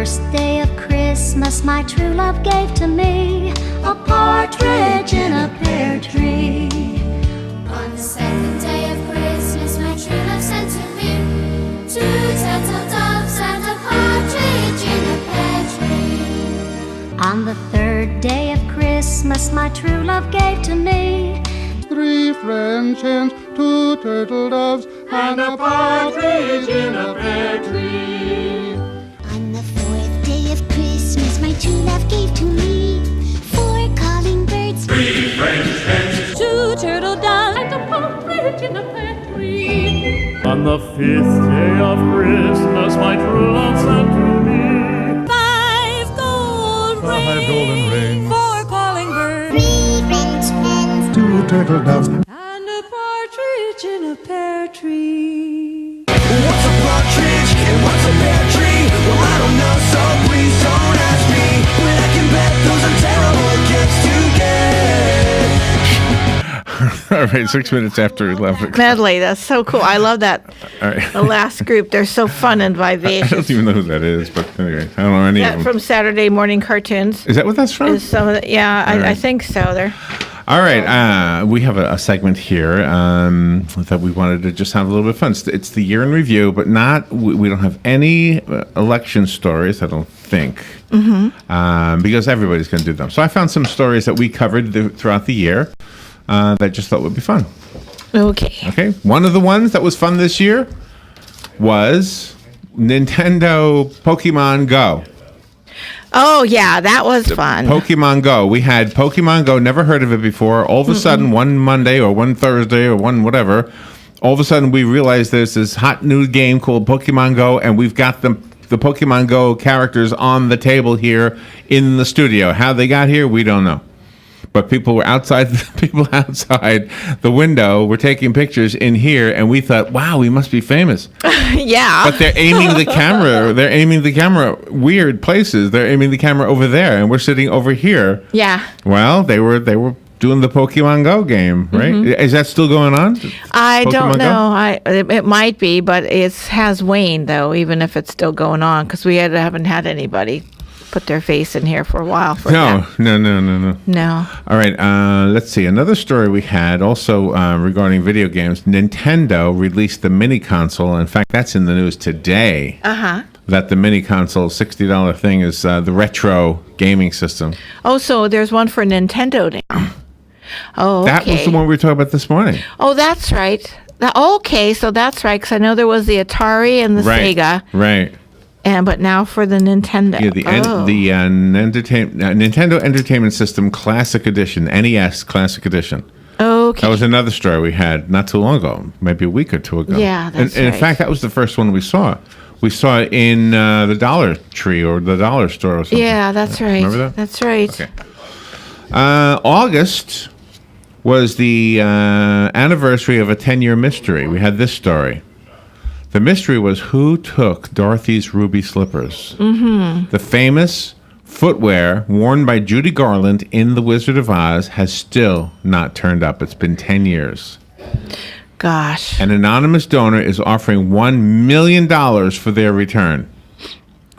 first day of Christmas, my true love gave to me a partridge in a pear tree. On the second day of Christmas, my true love sent to me 2 turtle doves and a partridge in a pear tree. On the third day of Christmas, my true love gave to me 3 French hens, 2 turtle doves, and a partridge in a pear tree. On the fourth day of Christmas, my true love gave to me 4 calling birds, 3 French hens, 2 turtle doves, and a partridge in a pear tree. On the 5th day of Christmas, my true love sent to me 5 golden rings, 4 calling birds, 3 French hens, 2 turtle doves. and a partridge in a pear tree. What's a partridge and what's a pear tree? Well, I don't know, so please don't ask me. But I can bet those are terrible gifts to get. All right, 6 minutes after 11 o'clock. Medley, that's so cool. I love that. All right. The last group, they're so fun and I vivacious. don't even know who that is, but anyway, I don't know any of That them. from Saturday morning cartoons. Is that what that's from? Is some of the, yeah, I right. think so. They're All right, we have a segment here that we wanted to just have a little bit of fun. It's the year in review, but we don't have any election stories, I don't think, because everybody's going to do them. So I found some stories that we covered throughout the year that I just thought would be fun. okay. Okay, one of the ones that was fun this year was Nintendo Pokemon Go. Oh yeah, that was fun. Pokemon Go. We had Pokemon Go, never heard of it before. All of a sudden, one Monday or one Thursday or one whatever, all of a sudden we realized there's this hot new game called Pokemon Go, and we've got the Pokemon Go characters on the table here in the studio. How they got here, we don't know. But people were outside the window were taking pictures in here, and we thought, wow, we must be famous. Yeah. But they're aiming the camera. They're aiming the camera weird places. They're aiming the camera over there, and we're sitting over here. Yeah. Well, they were doing the Pokemon Go game, right? Is that still going on? I don't Pokemon Go? know. It might be, but it has waned though, even if it's still going on, because we haven't had anybody put their face in here for a while. No. No. All right, let's see. Another story we had also regarding video games. Nintendo released the mini console. In fact, that's in the news today. That the mini console $60 thing is the retro gaming system. Oh, so there's one for Nintendo now. Oh, okay. That was the one we were talking about this morning. Oh, that's right. Okay, so that's right, because I know there was the Atari and the Sega. Right. But now for the Nintendo. Yeah, the Nintendo Entertainment System Classic Edition, NES Classic Edition. Okay. That was another story we had not too long ago, maybe a week or two ago. Yeah, that's and in right. fact, that was the first one we saw. We saw it in the Dollar Tree or the Dollar Store or something. Yeah, that's right. Remember that? That's right. Okay. August was the anniversary of a 10-year mystery. We had this story. The mystery was who took Dorothy's ruby slippers. Mm-hmm. The famous footwear worn by Judy Garland in The Wizard of Oz has still not turned up. It's been 10 years. Gosh. An anonymous donor is offering $1 million for their return.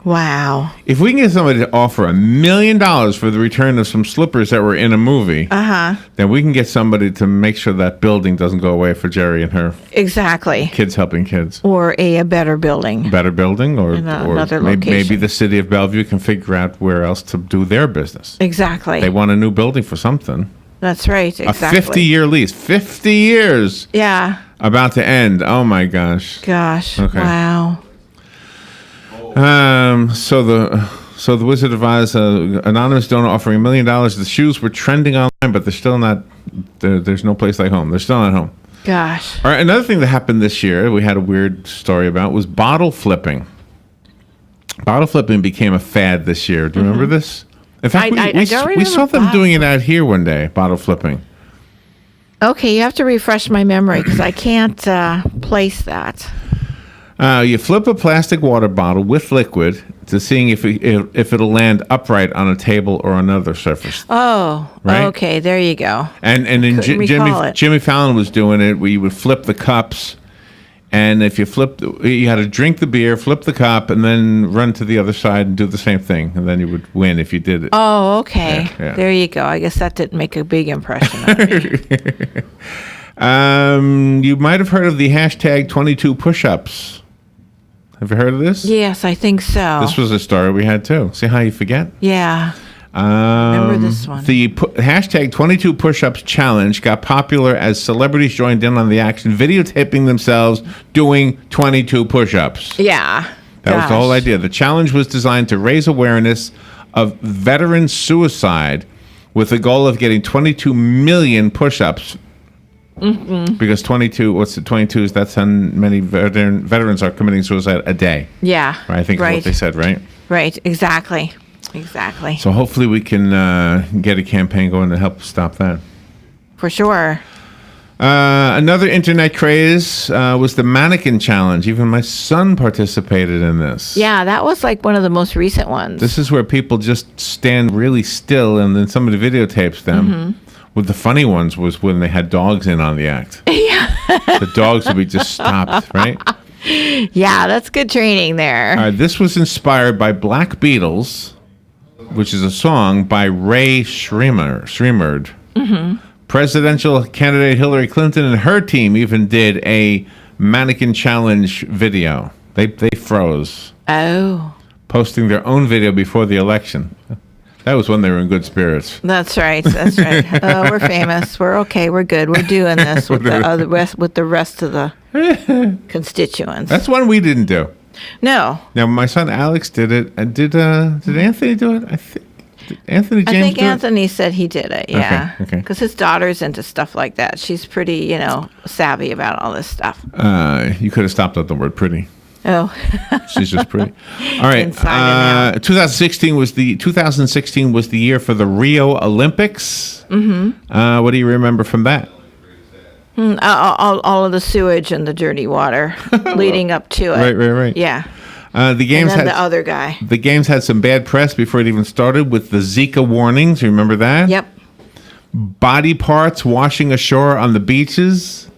Wow. If we can get somebody to offer $1 million for the return of some slippers that were in a movie, then we can get somebody to make sure that building doesn't go away for Jerry and her Exactly. kids helping kids. Or a better building. Better building, or another maybe location. the city of Bellevue can figure out where else to do their business. Exactly. They want a new building for something. That's right. Exactly. A 50-year lease. 50 years. Yeah. About to end. Oh, my gosh. Gosh. Okay. Wow. So the Wizard of Oz, anonymous donor offering $1 million. The shoes were trending online, but they're still not. There's no place like home. They're still not home. Gosh. All right. Another thing that happened this year, we had a weird story about, was bottle flipping. Bottle flipping became a fad this year. Do you remember this? In fact, I don't we saw remember them bottle doing it out here one day. Bottle flipping. Okay, you have to refresh my memory because I can't place that. You flip a plastic water bottle with liquid to seeing if it'll land upright on a table or another surface. Oh, Right? okay, there you go. And then Couldn't recall it. Jimmy Fallon was doing it, where you would flip the cups, And if you you had to drink the beer, flip the cup, and then run to the other side and do the same thing, and then you would win if you did it. Oh, okay. Yeah. There you go. I guess that didn't make a big impression on me. You might have heard of the hashtag 22 push-ups. Have you heard of this? Yes, I think so. This was a story we had too. See how you forget? Yeah. Remember this one. The hashtag 22 push-ups challenge got popular as celebrities joined in on the action, videotaping themselves doing 22 push-ups. Yeah. That was the whole idea. The challenge was designed to raise awareness of veteran suicide with the goal of getting 22 million push-ups. Mm-hmm. Because 22 is that's how many veterans are committing suicide a day. Yeah. Right? I think is what they said, right? Right, exactly. So hopefully we can get a campaign going to help stop that. For sure. Another internet craze was the mannequin challenge. Even my son participated in this. Yeah, that was like one of the most recent ones. This is where people just stand really still and then somebody videotapes them. Mm-hmm. With the funny ones was when they had dogs in on the act. Yeah. The dogs would be just stopped, right? Yeah, that's good training there. This was inspired by Black Beatles, which is a song by Ray Shremmerd. Mm-hmm. Presidential candidate Hillary Clinton and her team even did a mannequin challenge video. They froze. Oh. Posting their own video before the election. That was when they were in good spirits. That's right. That's right. Oh, we're famous. We're okay. We're good. We're doing this with the rest of the constituents. That's one we didn't do. No. Now my son Alex did it. Did Anthony do it? Anthony James. I think do Anthony said he did it. Yeah. Okay. Because his daughter's into stuff like that. She's pretty, savvy about all this stuff. You could have stopped at the word pretty. Oh. She's just pretty. All right. 2016 was the year for the Rio Olympics. Mm-hmm. What do you remember from that? All of the sewage and the dirty water leading up to it. Right. Yeah. The games and then had the other guy. The games had some bad press before it even started with the Zika warnings. You remember that? Yep. Body parts washing ashore on the beaches.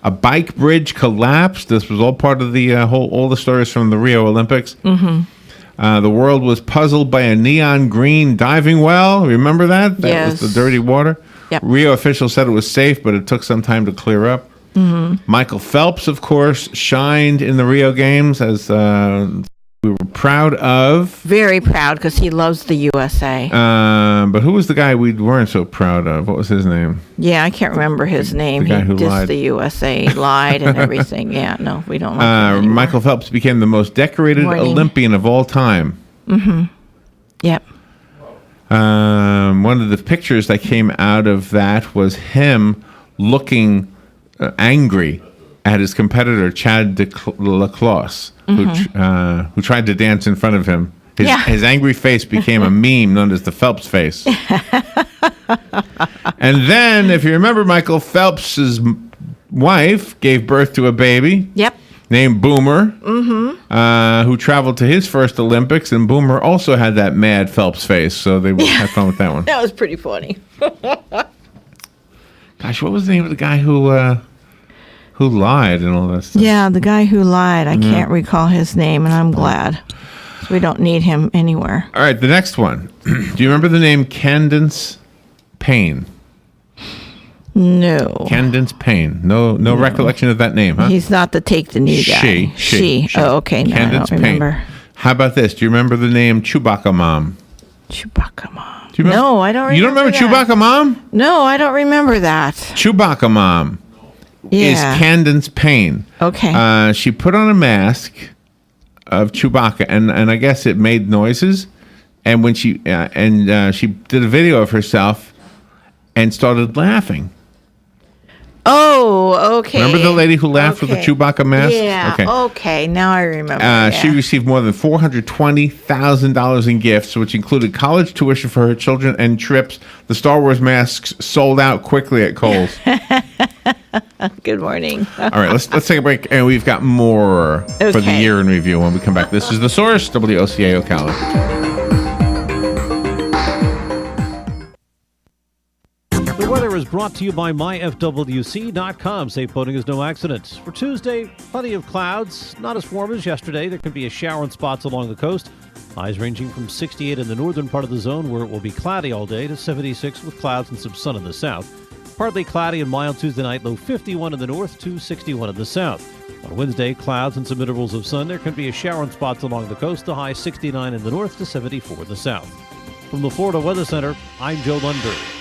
A bike bridge collapsed. This was all part of the all the stories from the Rio Olympics. Mm-hmm. The world was puzzled by a neon green diving well. Remember that? That was the dirty water. Yep. Rio officials said it was safe, but it took some time to clear up. Mm-hmm. Michael Phelps, of course, shined in the Rio Games as we were proud of. Very proud because he loves the USA. But who was the guy we weren't so proud of? What was his name? Yeah, I can't remember his name. The guy who dissed lied. the USA, lied and everything. Yeah, no, we don't like him anymore. Michael Phelps became the most decorated Olympian of all time. Mm-hmm. Yep. One of the pictures that came out of that was him looking angry at his competitor Chad Lacrosse, who tried to dance in front of him. His angry face became a meme known as the Phelps face. And then, if you remember, Michael Phelps's wife gave birth to a baby. Yep. Named Boomer, who traveled to his first Olympics, and Boomer also had that mad Phelps face, so they had fun with that one. That was pretty funny. Gosh, what was the name of the guy who lied and all that stuff? Yeah, the guy who lied. I can't recall his name, and I'm glad. So we don't need him anywhere. All right, the next one. Do you remember the name Candace Payne? No. Candace Payne. No recollection of that name, huh? He's not the take the knee guy. She. Oh, okay. No, Candace I don't remember. Payne. How about this? Do you remember the name Chewbacca Mom? Chewbacca Mom. Do you remember? No, I don't remember. You don't remember that. Chewbacca Mom? No, I don't remember that. Chewbacca Mom is Candace Payne. Okay. She put on a mask of Chewbacca, and I guess it made noises. And when she she did a video of herself and started laughing. Oh, okay. Remember the lady who laughed with the Chewbacca mask? Yeah. Okay. Now I remember. She received more than $420,000 in gifts, which included college tuition for her children and trips. The Star Wars masks sold out quickly at Kohl's. Good morning. All right, let's take a break, and we've got more for the year in review when we come back. This is The Source, WOCA Ocala. The weather weather is brought to you by myfwc.com. Safe boating is no accident. For Tuesday, plenty of clouds. Not as warm as yesterday. There can be a shower in spots along the coast. Highs ranging from 68 in the northern part of the zone, where it will be cloudy all day, to 76 with clouds and some sun in the south. Partly cloudy and mild Tuesday night, low 51 in the north to 61 in the south. On Wednesday, clouds and some intervals of sun. There can be a shower in spots along the coast. The high 69 in the north to 74 in the south. From the Florida Weather Center, I'm Joe Lundberg.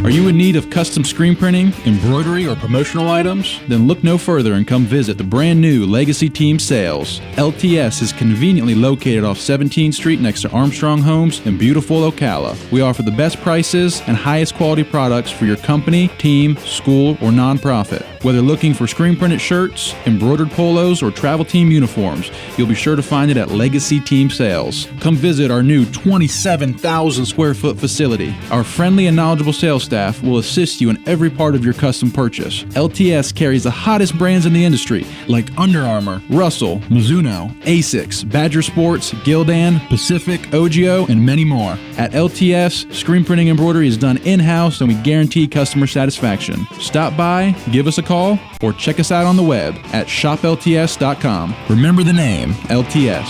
Are you in need of custom screen printing, embroidery, or promotional items? Then look no further and come visit the brand new Legacy Team Sales. LTS is conveniently located off 17th Street next to Armstrong Homes in beautiful Ocala. We offer the best prices and highest quality products for your company, team, school, or nonprofit. Whether looking for screen printed shirts, embroidered polos, or travel team uniforms, you'll be sure to find it at Legacy Team Sales. Come visit our new 27,000 square foot facility. Our friendly and knowledgeable sales staff will assist you in every part of your custom purchase. LTS carries the hottest brands in the industry like Under Armour, Russell, Mizuno, Asics, Badger Sports, Gildan, Pacific, Ogio, and many more. At LTS, screen printing embroidery is done in-house and we guarantee customer satisfaction. Stop by, give us a call, or check us out on the web at shoplts.com. Remember the name, LTS.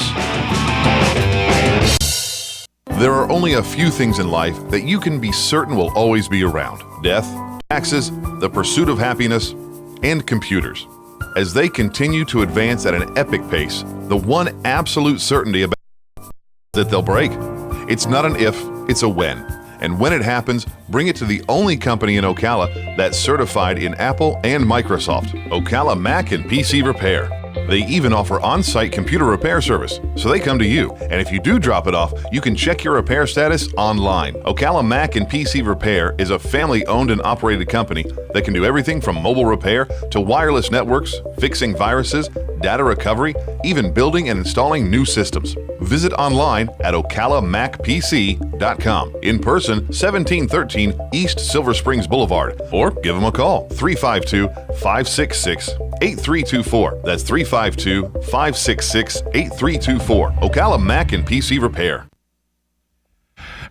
There are only a few things in life that you can be certain will always be around: death, taxes, the pursuit of happiness, and computers. As they continue to advance at an epic pace, the one absolute certainty about is that they'll break. It's not an if, it's a when. And when it happens, bring it to the only company in Ocala that's certified in Apple and Microsoft, Ocala Mac and PC Repair. They even offer on-site computer repair service, so they come to you. And if you do drop it off, you can check your repair status online. Ocala Mac and PC Repair is a family-owned and operated company that can do everything from mobile repair to wireless networks, fixing viruses, data recovery, even building and installing new systems. Visit online at ocalamacpc.com. In person, 1713 East Silver Springs Boulevard, or give them a call, 352-566-8324. That's 352-566-8324. Ocala Mac and PC Repair.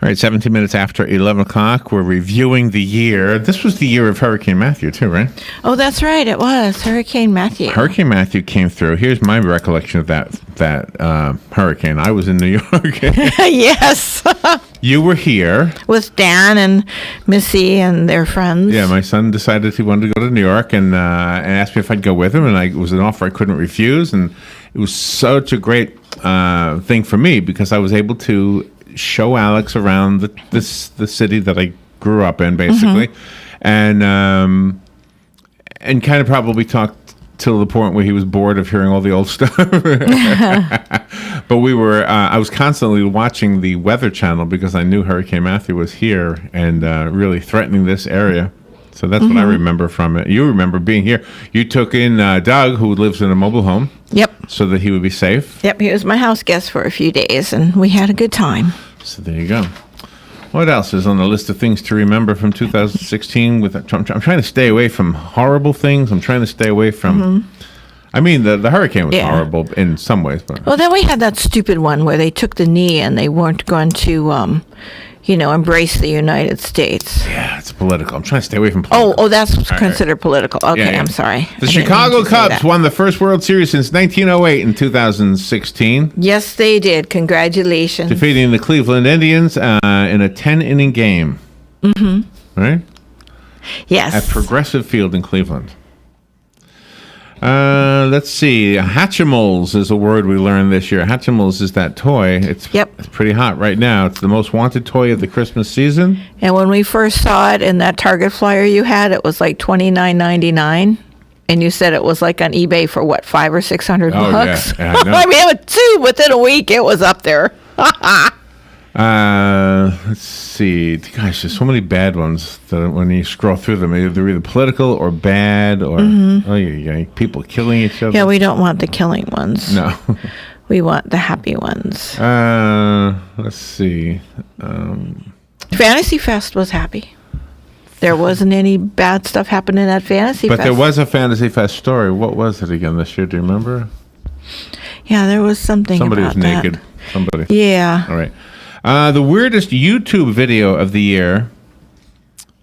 All right, 17 minutes after 11 o'clock, we're reviewing the year. This was the year of Hurricane Matthew, too, right? Oh, that's right. It was Hurricane Matthew. Hurricane Matthew came through. Here's my recollection of that hurricane. I was in New York. Yes. You were here. With Dan and Missy and their friends. Yeah, my son decided he wanted to go to New York and asked me if I'd go with him, and it was an offer I couldn't refuse. And it was such a great thing for me because I was able to show Alex around the city that I grew up in, basically, and kind of probably talk till the point where he was bored of hearing all the old stuff. But we were, I was constantly watching the Weather Channel because I knew Hurricane Matthew was here and really threatening this area. So that's what I remember from it. You remember being here. You took in Doug, who lives in a mobile home. Yep. So that he would be safe. Yep, he was my house guest for a few days, and we had a good time. So there you go. What else is on the list of things to remember from 2016? I'm trying to stay away from horrible things. I'm trying to stay away from... I mean, the hurricane was horrible in some ways. But. Well, then we had that stupid one where they took the knee and they weren't going to... embrace the United States. Yeah, it's political. I'm trying to stay away from political. Oh, that's considered political. Okay, yeah. I'm sorry. The Chicago Cubs won the first World Series since 1908 in 2016. Yes, they did. Congratulations. Defeating the Cleveland Indians in a 10-inning game. Right? Yes. At Progressive Field in Cleveland. Let's see. Hatchimals is a word we learned this year. Hatchimals is that toy. It's pretty hot right now. It's the most wanted toy of the Christmas season. And when we first saw it in that Target flyer you had, it was like $29.99. And you said it was like on eBay for what, $500 or $600 bucks? Yeah, I know. I mean, within a week, it was up there. Let's see. Gosh, there's so many bad ones that when you scroll through them, they're either political or bad or people killing each other. Yeah, we don't want the killing ones. No. We want the happy ones. Let's see. Fantasy Fest was happy. There wasn't any bad stuff happening at Fantasy Fest. But there was a Fantasy Fest story. What was it again this year? Do you remember? Yeah, there was something Somebody about was that. naked. Somebody. Yeah. All right. The weirdest YouTube video of the year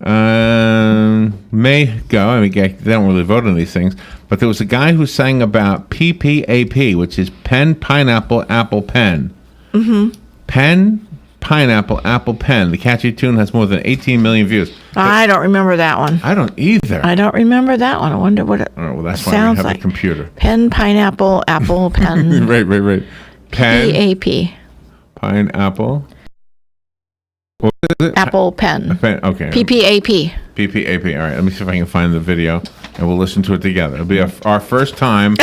may go. I mean, they don't really vote on these things, but there was a guy who sang about PPAP, which is pen, pineapple, apple, pen. Mm-hmm. Pen, pineapple, apple, pen. The catchy tune has more than 18 million views. I don't remember that one. I don't either. I don't remember that one. I wonder what it well, that's why sounds we have like. a computer. Pen, pineapple, apple, pen. Right. Pen, PAP. pineapple. What is it? Apple, pen. Pen, okay. PPAP. PPAP. All right. Let me see if I can find the video, and we'll listen to it together. It'll be our first time.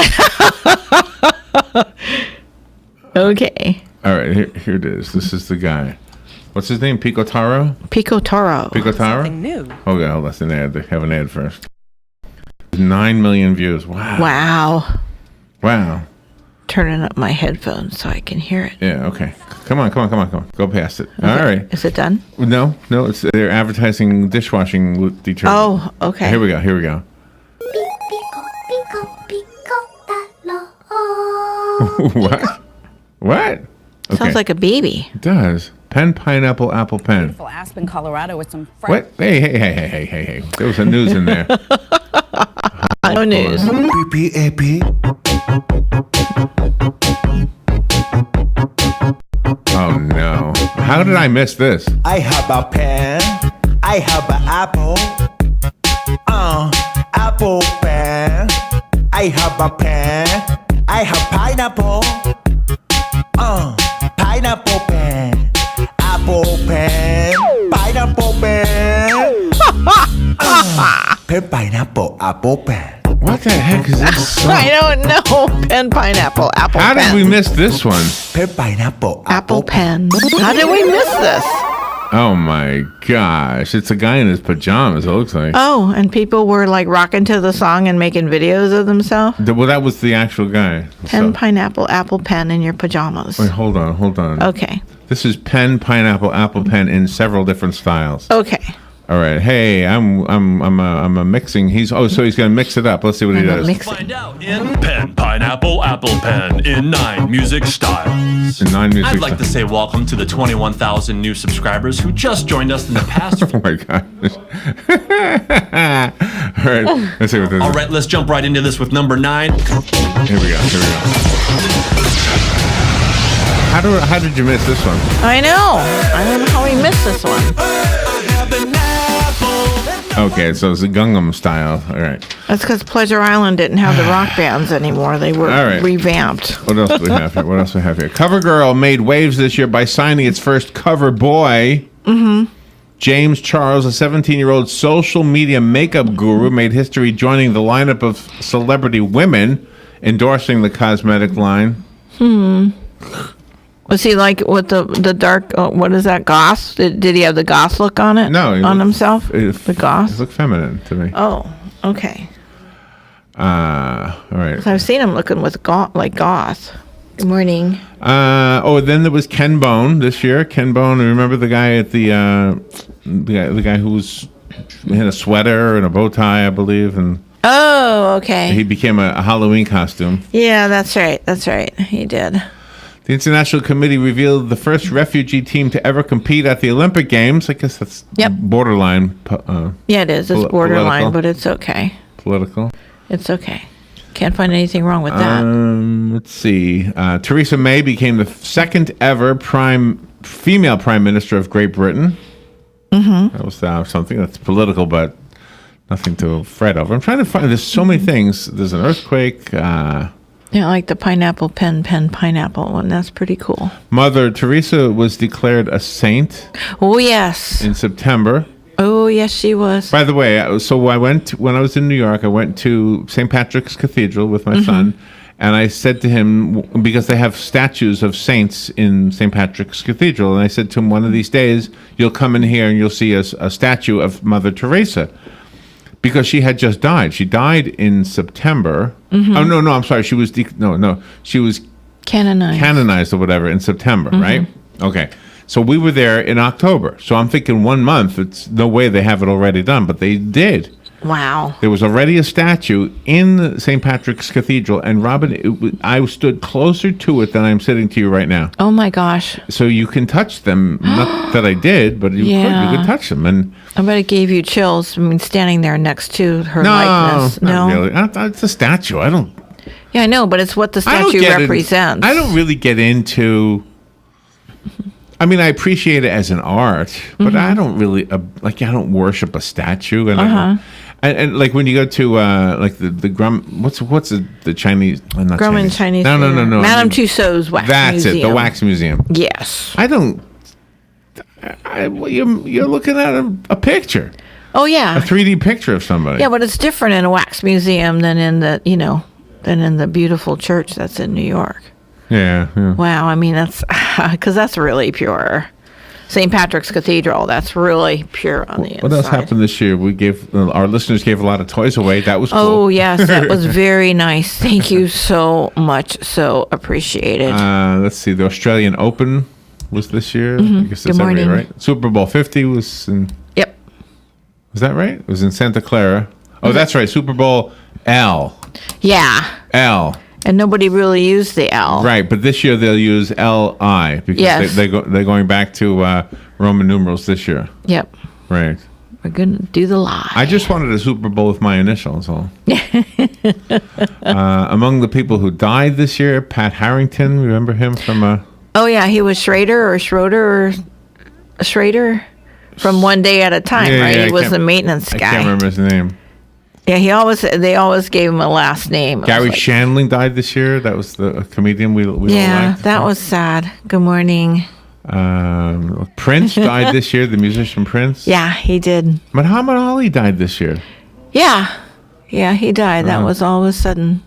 Okay. All right. Here it is. This is the guy. What's his name? Pico Taro? Pico Toro. Pico Taro? Something new. Okay, hold on. That's an ad. They have an ad first. 9 million views. Wow. Wow. Turning up my headphones so I can hear it. Yeah, okay. Come on. Go past it. Okay. All right. Is it done? No. They're advertising dishwashing detergent. Oh, okay. Here we go. What? Okay. Sounds like a baby. It does. Pen, pineapple, apple, pen. Beautiful Aspen, Colorado with some fresh. What? Hey. There was some news in there. No news. Oh, no. How did I miss this? I have a pen. I have an apple. Apple pen. I have a pen. I have pineapple. Pineapple pen. Apple pen. Pineapple pen. Pen, pineapple, apple pen. What the heck is this song? I don't know. Pen, pineapple, apple, How pen. did we miss this one? Pen, pineapple, Apple pen. How did we miss this? Oh my gosh. It's a guy in his pajamas, it looks like. Oh, and people were like rocking to the song and making videos of themselves? Well, that was the actual guy. Pen, pineapple, apple, pen in your pajamas. Wait, hold on. Okay. This is pen, pineapple, apple, pen in several different styles. Okay. All right. Hey, I'm a mixing. So he's gonna mix it up. Let's see what he does. Find out in pen, pineapple, apple pen in 9 music styles. In 9 music I'd like to say welcome to the 21,000 new subscribers who just joined us in the past. Oh my gosh. All right. Let's see what this is. All right, let's jump right into this with number 9. Here we go. How did you miss this one? I know. I don't know how we missed this one. Okay, so it's a Gangnam Style. All right. That's because Pleasure Island didn't have the rock bands anymore. They were All right. revamped. What else do we have here? CoverGirl made waves this year by signing its first cover boy. Mm-hmm. James Charles, a 17-year-old social media makeup guru, made history joining the lineup of celebrity women endorsing the cosmetic line. Was he like with the dark, what is that, goth? Did he have the goth look on it? No. On himself? The goth? It looked feminine to me. Oh, okay. All right. 'Cause I've seen him looking with goth. Good morning. Then there was Ken Bone this year. Ken Bone, remember the guy at the guy who was in a sweater and a bow tie, I believe, and Oh, okay. he became a Halloween costume. Yeah, that's right. He did. The International Committee revealed the first refugee team to ever compete at the Olympic Games. I guess that's borderline. Yeah, it is. It's political. borderline, but it's okay. Political. It's okay. Can't find anything wrong with that. Let's see. Theresa May became the second ever female prime minister of Great Britain. Mm-hmm. That was something that's political, but nothing to fret over. I'm trying to find. There's so many things. There's an earthquake. Yeah, like the pineapple pen, pineapple one. That's pretty cool. Mother Teresa was declared a saint. Oh, yes. In September. Oh, yes, she was. By the way, so when I was in New York, I went to St. Patrick's Cathedral with my son, and I said to him, because they have statues of saints in St. Patrick's Cathedral, and I said to him, one of these days, you'll come in here and you'll see a statue of Mother Teresa. Because she had just died. She died in September. Mm-hmm. Oh, no, I'm sorry. She was she was canonized or whatever in September, right? Okay. So we were there in October. So I'm thinking 1 month. It's no way they have it already done, but they did. Wow. There was already a statue in St. Patrick's Cathedral, and Robin, I stood closer to it than I'm sitting to you right now. Oh my gosh. So you can touch them. Not that I did, but you could touch them. And I bet it gave you chills. I mean, standing there next to her likeness. Not really. It's a statue. I don't. Yeah, I know, but it's what the statue represents. I don't really get into. I mean, I appreciate it as an art, but I don't really I don't worship a statue. And and like when you go to like the what's the Chinese? Not Grumman Chinese. No. Madame Tussauds Wax That's Museum. it. The wax museum. Yes. I don't. You're looking at a picture. Oh yeah. A 3D picture of somebody. Yeah, but it's different in a wax museum than in the beautiful church that's in New York. Yeah. Wow, I mean that's because that's really pure. St. Patrick's Cathedral, that's really pure on the inside. What else happened this year? We gave our listeners gave a lot of toys away. That was cool. Oh yes, that was very nice. Thank you so much. So appreciated. Let's see. The Australian Open was this year. I guess that's Good morning. right. Super Bowl 50 was in. Yep. Was that right? It was in Santa Clara. Oh, that's right. Super Bowl L. Yeah. L. And nobody really used the L. Right, but this year they'll use LI because Yes. they're going back to Roman numerals this year. Yep. Right. We're gonna do the lie. I just wanted a Super Bowl with my initials. All. Among the people who died this year, Pat Harrington. Remember him from? Oh yeah, he was Schrader from One Day at a Time, right? Yeah, He was the maintenance guy. I can't remember his name. Yeah, they always gave him a last name. Gary Shandling died this year. That was the comedian we all liked. That was sad. Good morning. Prince died this year. The musician Prince. Yeah, he did. Muhammad Ali died this year. Yeah, he died. That was all of a sudden.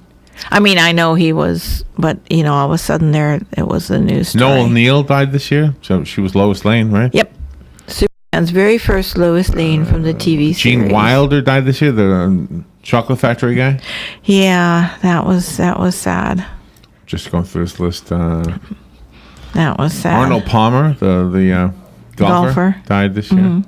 I mean, I know he was, but all of a sudden it was the news story. Noel Neal died this year. So she was Lois Lane, right? Yep. Superman's very first Lois Lane from the TV series. Gene Wilder died this year, the Chocolate Factory guy. Yeah, that was sad. Just going through this list. That was sad. Arnold Palmer, the golfer, died this year.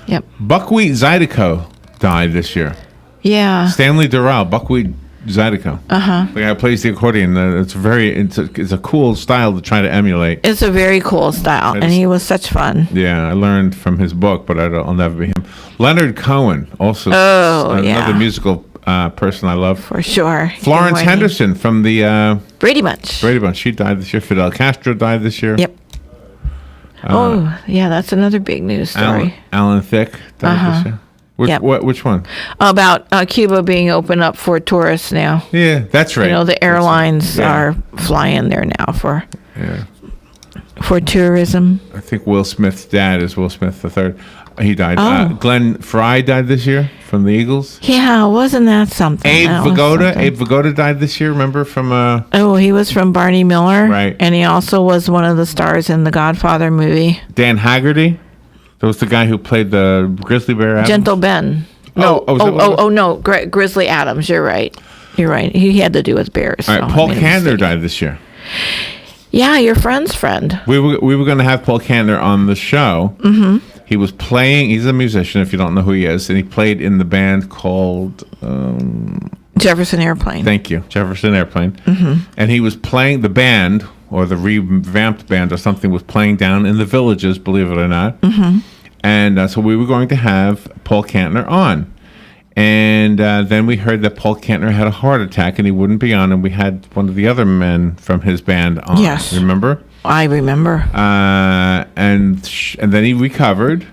Yep. Buckwheat Zydeco died this year. Yeah. Stanley Doral, Buckwheat Zydeco. The guy who plays the accordion. It's a cool style to try to emulate. It's a very cool style, and he was such fun. Yeah, I learned from his book, but I'll never be him. Leonard Cohen, also another musical person I love. For sure. Florence Henderson from the Brady Bunch. She died this year. Fidel Castro died this year. Yep. That's another big news story. Alan Thicke died this year. Which one? About Cuba being open up for tourists now. Yeah, that's right. The airlines are flying there now for tourism. I think Will Smith's dad is Will Smith III. He died. Glenn Fry died this year from the Eagles. Yeah, wasn't that something? Abe Vigoda died this year. Remember from? He was from Barney Miller, right? And he also was one of the stars in the Godfather movie. Dan Haggerty. That was the guy who played the Grizzly Bear Adams? Gentle Ben. No. Grizzly Adams. You're right. He had to do with bears. All right, Paul Kantner died this year. Yeah, your friend's friend. We were going to have Paul Kantner on the show. Mm-hmm. He was playing. He's a musician, if you don't know who he is, and he played in the band called Jefferson Airplane. Thank you, Jefferson Airplane. Mm-hmm. And he was playing the band, or the revamped band or something, was playing down in the Villages, believe it or not. Mm-hmm. And so we were going to have Paul Kantner on. And then we heard that Paul Kantner had a heart attack and he wouldn't be on. And we had one of the other men from his band on. Yes. Remember? I remember. And then he recovered.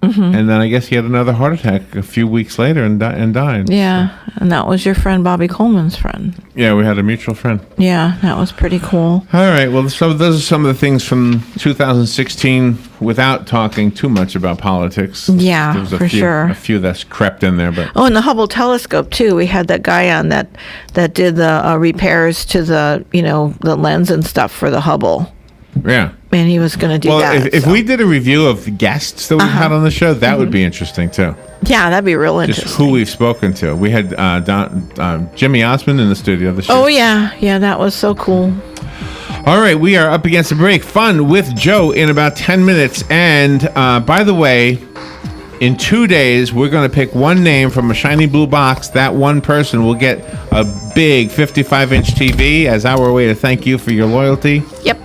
Mm-hmm. And then I guess he had another heart attack a few weeks later and died. Yeah, and that was your friend Bobby Coleman's friend. Yeah, we had a mutual friend. Yeah, that was pretty cool. All right, well, so those are some of the things from 2016 without talking too much about politics. Yeah, There's sure. A few that's crept in there, but... Oh, and the Hubble telescope, too. We had that guy on that did the repairs to the lens and stuff for the Hubble. Yeah. And he was going to do that. Well, if we did a review of the guests that we've had on the show, that would be interesting, too. Yeah, that'd be real interesting. Just who we've spoken to. We had Jimmy Osmond in the studio this year. Oh, yeah. Yeah, that was so cool. All right, we are up against a break. Fun with Joe in about 10 minutes. And by the way, In 2 days, we're going to pick one name from a shiny blue box. That one person will get a big 55-inch TV as our way to thank you for your loyalty. Yep.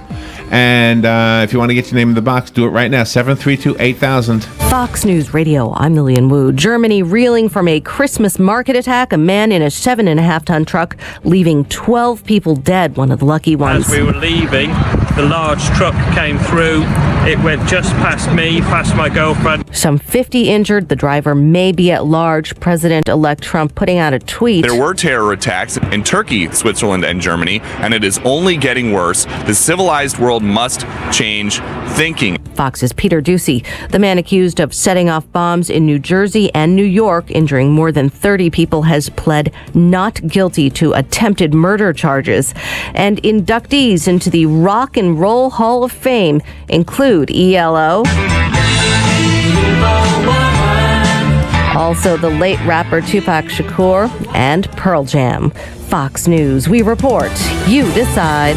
And if you want to get your name in the box, do it right now. 732-8000. Fox News Radio, I'm Lillian Wu. Germany reeling from a Christmas market attack. A man in a 7.5-ton truck leaving 12 people dead, one of the lucky ones. As we were leaving, the large truck came through. It went just past me, past my girlfriend. Some 50 injured. The driver may be at large. President-elect Trump putting out a tweet. There were terror attacks in Turkey, Switzerland, and Germany, and it is only getting worse. The civilized world must change thinking. Fox's Peter Ducey, the man accused of setting off bombs in New Jersey and New York, injuring more than 30 people, has pled not guilty to attempted murder charges. And inductees into the Rock and Roll Hall of Fame include ELO, also the late rapper Tupac Shakur, and Pearl Jam. Fox News, we report, you decide.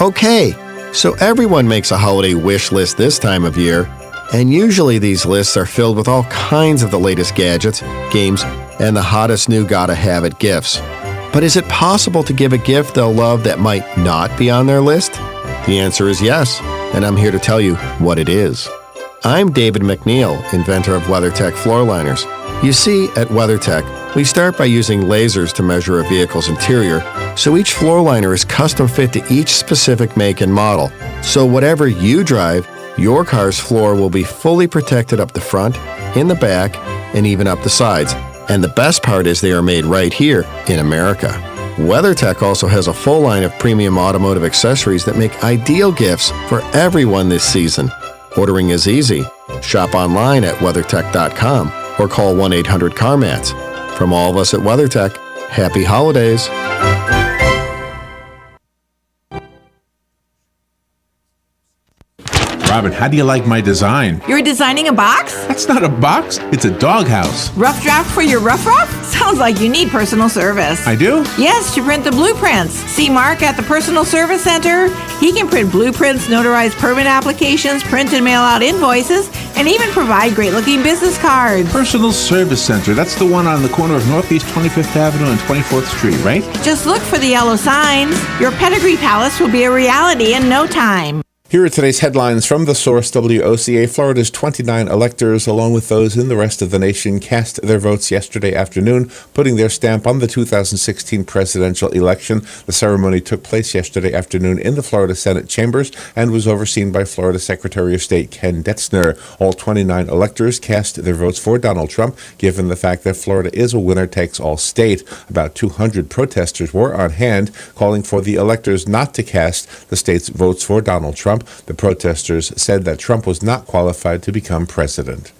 Okay, so everyone makes a holiday wish list this time of year, and usually these lists are filled with all kinds of the latest gadgets, games, and the hottest new gotta-have-it gifts. But is it possible to give a gift they'll love that might not be on their list? The answer is yes, and I'm here to tell you what it is. I'm David McNeil, inventor of WeatherTech floor liners. You see, at WeatherTech, we start by using lasers to measure a vehicle's interior, so each floor liner is custom fit to each specific make and model. So whatever you drive, your car's floor will be fully protected up the front, in the back, and even up the sides. And the best part is they are made right here in America. WeatherTech also has a full line of premium automotive accessories that make ideal gifts for everyone this season. Ordering is easy. Shop online at WeatherTech.com or call 1-800-CarMats. From all of us at WeatherTech, happy holidays. Robin, how do you like my design? You're designing a box? That's not a box. It's a doghouse. Rough draft for your rough? Sounds like you need personal service. I do? Yes, to print the blueprints. See Mark at the Personal Service Center. He can print blueprints, notarize permit applications, print and mail out invoices, and even provide great-looking business cards. Personal Service Center. That's the one on the corner of Northeast 25th Avenue and 24th Street, right? Just look for the yellow signs. Your pedigree palace will be a reality in no time. Here are today's headlines from the source WOCA. Florida's 29 electors, along with those in the rest of the nation, cast their votes yesterday afternoon, putting their stamp on the 2016 presidential election. The ceremony took place yesterday afternoon in the Florida Senate chambers and was overseen by Florida Secretary of State Ken Detzner. All 29 electors cast their votes for Donald Trump, given the fact that Florida is a winner-takes-all state. About 200 protesters were on hand, calling for the electors not to cast the state's votes for Donald Trump. The protesters said that Trump was not qualified to become president.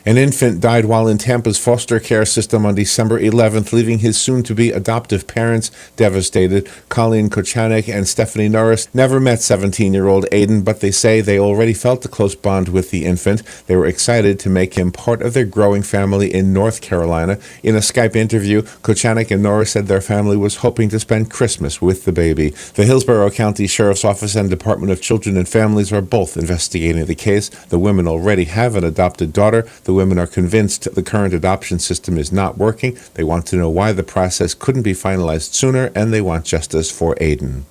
An infant died while in Tampa's foster care system on December 11th, leaving his soon-to-be adoptive parents devastated. Colleen Kochanek and Stephanie Norris never met 17-year-old Aiden, but they say they already felt a close bond with the infant. They were excited to make him part of their growing family in North Carolina. In a Skype interview, Kochanek and Norris said their family was hoping to spend Christmas with the baby. The Hillsborough County Sheriff's Office and Department of Children and Families are both investigating the case. The women already have an adopted daughter. The women are convinced the current adoption system is not working. They want to know why the process couldn't be finalized sooner, and they want justice for Aiden.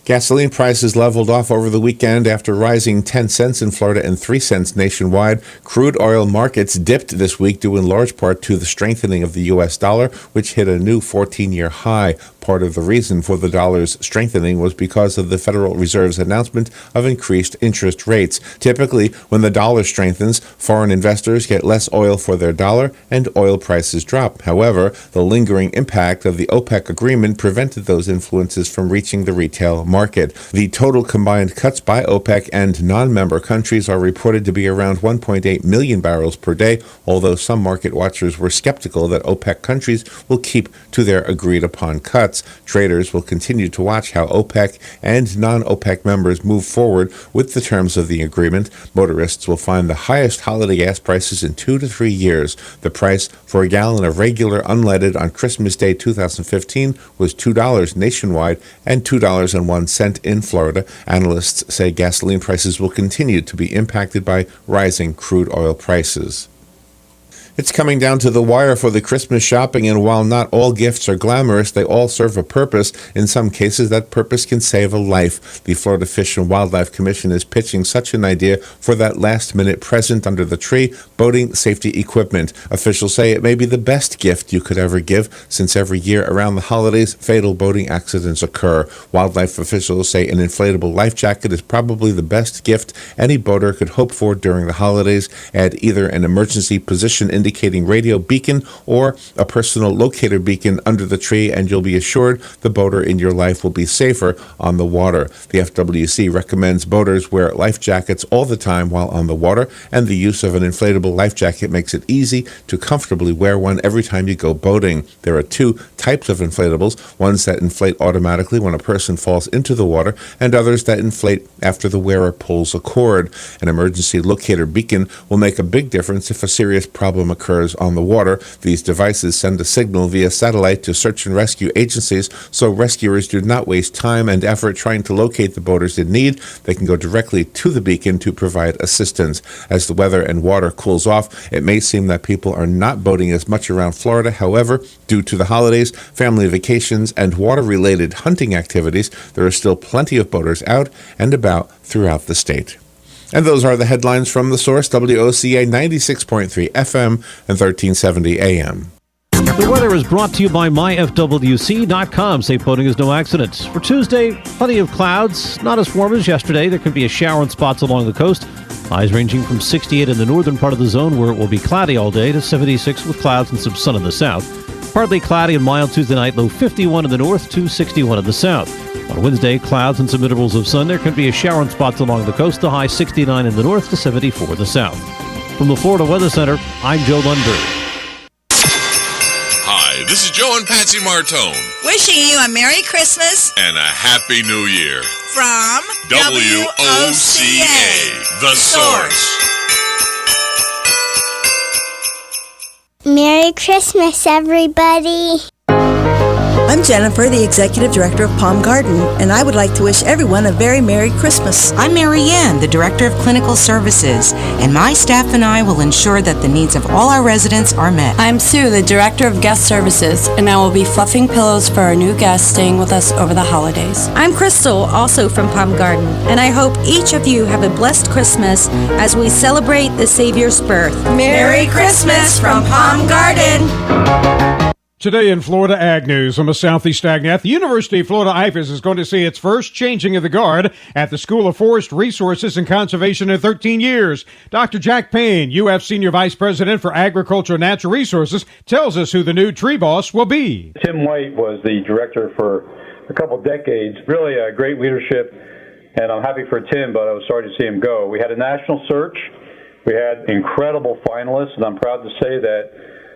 Gasoline prices leveled off over the weekend after rising 10 cents in Florida and 3 cents nationwide. Crude oil markets dipped this week due in large part to the strengthening of the U.S. dollar, which hit a new 14-year high. Part of the reason for the dollar's strengthening was because of the Federal Reserve's announcement of increased interest rates. Typically, when the dollar strengthens, foreign investors get less oil for their dollar and oil prices drop. However, the lingering impact of the OPEC agreement prevented those influences from reaching the retail market. The total combined cuts by OPEC and non-member countries are reported to be around 1.8 million barrels per day, although some market watchers were skeptical that OPEC countries will keep to their agreed-upon cuts. Traders will continue to watch how OPEC and non-OPEC members move forward with the terms of the agreement. Motorists will find the highest holiday gas prices in 2 to 3 years. The price for a gallon of regular unleaded on Christmas Day 2015 was $2 nationwide and $2.01 1 cent in Florida. Analysts say gasoline prices will continue to be impacted by rising crude oil prices. It's coming down to the wire for the Christmas shopping, and while not all gifts are glamorous, they all serve a purpose. In some cases, that purpose can save a life. The Florida Fish and Wildlife Commission is pitching such an idea for that last-minute present under the tree, boating safety equipment. Officials say it may be the best gift you could ever give, since every year around the holidays, fatal boating accidents occur. Wildlife officials say an inflatable life jacket is probably the best gift any boater could hope for during the holidays. Add either an emergency position indicating radio beacon or a personal locator beacon under the tree, and you'll be assured the boater in your life will be safer on the water. The FWC recommends boaters wear life jackets all the time while on the water, and the use of an inflatable life jacket makes it easy to comfortably wear one every time you go boating. There are 2 types of inflatables, ones that inflate automatically when a person falls into the water, and others that inflate after the wearer pulls a cord. An emergency locator beacon will make a big difference if a serious problem occurs on the water. These devices send a signal via satellite to search and rescue agencies, so rescuers do not waste time and effort trying to locate the boaters in need. They can go directly to the beacon to provide assistance. As the weather and water cools off, it may seem that people are not boating as much around Florida. However, due to the holidays, family vacations, and water-related hunting activities, there are still plenty of boaters out and about throughout the state. And those are the headlines from The Source, WOCA 96.3 FM and 1370 AM. The weather is brought to you by myfwc.com. Safe boating is no accident. For Tuesday, plenty of clouds. Not as warm as yesterday. There can be a shower in spots along the coast. Highs ranging from 68 in the northern part of the zone, where it will be cloudy all day, to 76 with clouds and some sun in the south. Partly cloudy and mild Tuesday night, low 51 in the north to 61 in the south. On Wednesday, clouds and some intervals of sun. There can be a shower in spots along the coast. The high 69 in the north to 74 in the south. From the Florida Weather Center, I'm Joe Lundberg. Hi, this is Joe and Patsy Martone. Wishing you a Merry Christmas And a Happy New Year. from WOCA, The Source. Merry Christmas, everybody. I'm Jennifer, the Executive Director of Palm Garden, and I would like to wish everyone a very Merry Christmas. I'm Mary Ann, the Director of Clinical Services, and my staff and I will ensure that the needs of all our residents are met. I'm Sue, the Director of Guest Services, and I will be fluffing pillows for our new guests staying with us over the holidays. I'm Crystal, also from Palm Garden, and I hope each of you have a blessed Christmas as we celebrate the Savior's birth. Merry Christmas from Palm Garden! Today in Florida Ag News from the Southeast AgNet, the University of Florida IFAS is going to see its first changing of the guard at the School of Forest Resources and Conservation in 13 years. Dr. Jack Payne, UF Senior Vice President for Agriculture and Natural Resources, tells us who the new tree boss will be. Tim White was the director for a couple decades. Really a great leadership, and I'm happy for Tim, but I was sorry to see him go. We had a national search. We had incredible finalists, and I'm proud to say that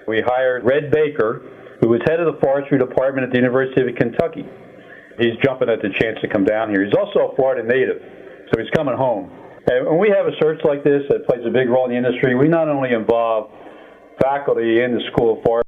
we hired Red Baker, who was head of the forestry department at the University of Kentucky. He's jumping at the chance to come down here. He's also a Florida native, so he's coming home. And when we have a search like this that plays a big role in the industry, we not only involve faculty in the School of Forestry,